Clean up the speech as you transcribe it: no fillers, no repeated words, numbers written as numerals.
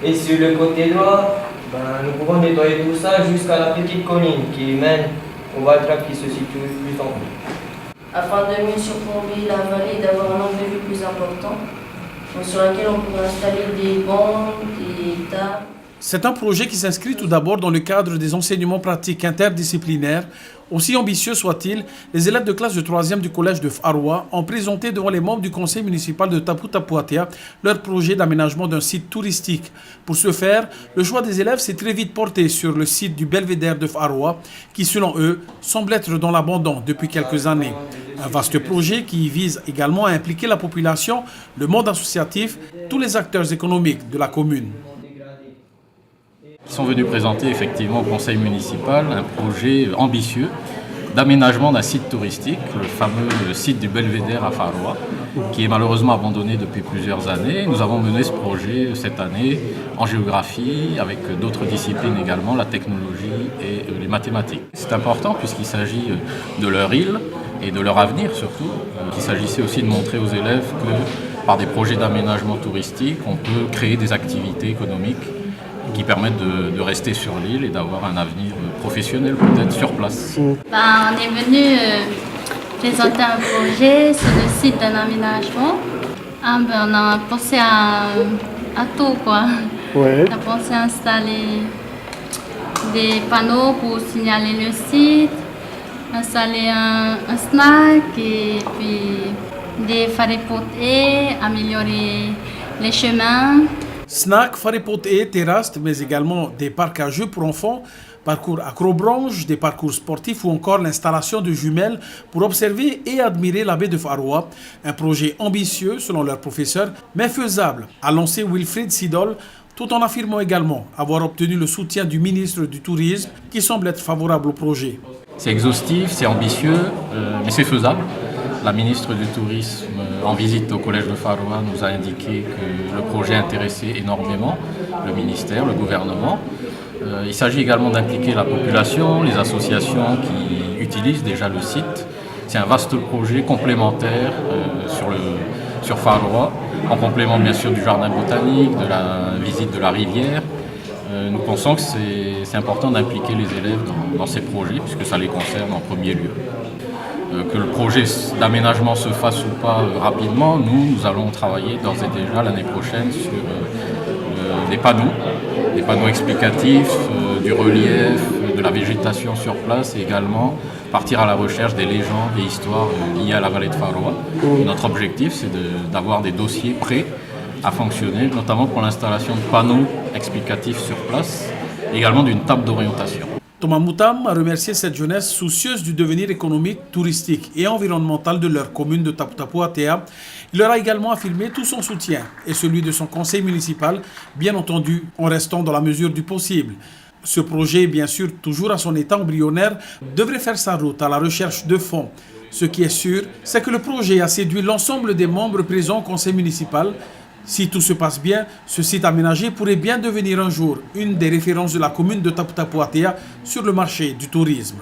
Et sur le côté droit, nous pouvons nettoyer tout ça jusqu'à la petite colline qui mène au Valtrap qui se situe plus en haut. Afin de mieux surplomber la vallée et d'avoir un angle de vue plus important, sur lequel on pourrait installer des bancs, des tables. C'est un projet qui s'inscrit tout d'abord dans le cadre des enseignements pratiques interdisciplinaires. Aussi ambitieux soit-il, les élèves de classe de 3e du collège de Faroua ont présenté devant les membres du conseil municipal de Tapu Tapu Atea leur projet d'aménagement d'un site touristique. Pour ce faire, le choix des élèves s'est très vite porté sur le site du belvédère de Faroua, qui selon eux semble être dans l'abandon depuis quelques années. Un vaste projet qui vise également à impliquer la population, le monde associatif, tous les acteurs économiques de la commune. Ils sont venus présenter effectivement au conseil municipal un projet ambitieux d'aménagement d'un site touristique, le fameux site du belvédère à Faroua, qui est malheureusement abandonné depuis plusieurs années. Nous avons mené ce projet cette année en géographie, avec d'autres disciplines également, la technologie et les mathématiques. C'est important puisqu'il s'agit de leur île et de leur avenir surtout. Il s'agissait aussi de montrer aux élèves que par des projets d'aménagement touristique, on peut créer des activités économiques qui permettent de rester sur l'île et d'avoir un avenir professionnel peut-être sur place. On est venu présenter un projet sur le site d'un aménagement. On a pensé à tout quoi. Ouais. On a pensé à installer des panneaux pour signaler le site, installer un snack et puis des faripottés, améliorer les chemins. Snack, faripoté, terrasses, mais également des parcs à jeux pour enfants, parcours acrobranche, des parcours sportifs ou encore l'installation de jumelles pour observer et admirer la baie de Faroua. Un projet ambitieux selon leur professeur, mais faisable, a lancé Wilfried Sidol, tout en affirmant également avoir obtenu le soutien du ministre du Tourisme qui semble être favorable au projet. C'est exhaustif, c'est ambitieux, mais c'est faisable. La ministre du Tourisme, en visite au collège de Faroua, nous a indiqué que le projet intéressait énormément le ministère, le gouvernement. Il s'agit également d'impliquer la population, les associations qui utilisent déjà le site. C'est un vaste projet complémentaire sur Faroua, en complément bien sûr du jardin botanique, de la visite de la rivière. Nous pensons que c'est important d'impliquer les élèves dans ces projets, puisque ça les concerne en premier lieu. Que le projet d'aménagement se fasse ou pas rapidement, nous allons travailler d'ores et déjà l'année prochaine sur des panneaux explicatifs, du relief, de la végétation sur place et également partir à la recherche des légendes et histoires liées à la vallée de Faroua. Notre objectif, c'est d'avoir des dossiers prêts à fonctionner, notamment pour l'installation de panneaux explicatifs sur place, et également d'une table d'orientation. Thomas Moutam a remercié cette jeunesse soucieuse du devenir économique, touristique et environnemental de leur commune de Tapu Tapu Atea. Il leur a également affirmé tout son soutien et celui de son conseil municipal, bien entendu en restant dans la mesure du possible. Ce projet, bien sûr toujours à son état embryonnaire, devrait faire sa route à la recherche de fonds. Ce qui est sûr, c'est que le projet a séduit l'ensemble des membres présents au conseil municipal. Si tout se passe bien, ce site aménagé pourrait bien devenir un jour une des références de la commune de Tapu Tapu Atea sur le marché du tourisme.